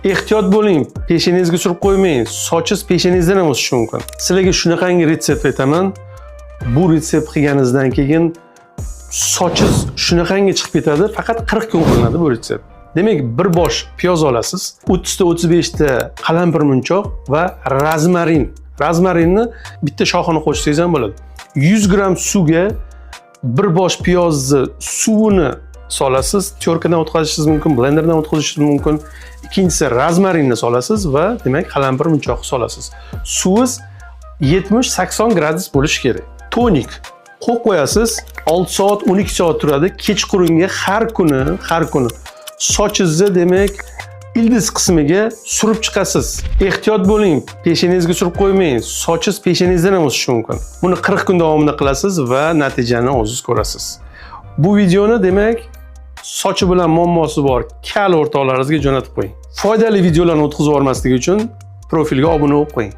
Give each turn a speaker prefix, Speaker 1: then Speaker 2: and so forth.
Speaker 1: Ehtiyot bo'ling, peshonangizga surib qo'ymang. Sochingiz peshonangizdan ham o'sishi mumkin. Sizlarga shunaqangi retsept aytaman. Bu retsept qilganingizdan keyin sochingiz shunaqangi chiqib ketadi, faqat 40 kun qilinadi bu retsept. Demak, bir bosh piyoz olasiz, 30 ta 35 ta qalampir munchoq va rozmarin. Rozmarinni bitta shoxini qo'shsangiz ham bo'ladi. 100 gram suvga bir bosh piyozni suvini solasiz, tyorkadan o'tkazishingiz mumkin, blenderdan o'tkazishingiz mumkin. Ikkinchisi rozmarinni solasiz va demak qalampir munchoqni solasiz. Suvingiz 70-80 gradus bo'lishi kerak. Tonik qo'yib qo'yasiz, 6 soat, 12 soat turadi. Kechqurunga har kuni sochingizni demak ildiz qismiga surib chiqasiz. Ehtiyot bo'ling, peshonangizga surib qo'ymang. Sochingiz peshonangizdan ham o'sishi mumkin. Buni 40 kun davomida qilasiz va natijani o'zingiz ko'rasiz. Bu videoni demak sochi bilan muammosi bor kal o'rtoqlaringizga jo'natib qo'ying. Foydali videolarni o'tkazib yubormasligi uchun profilga obuna bo'lib qo'ying.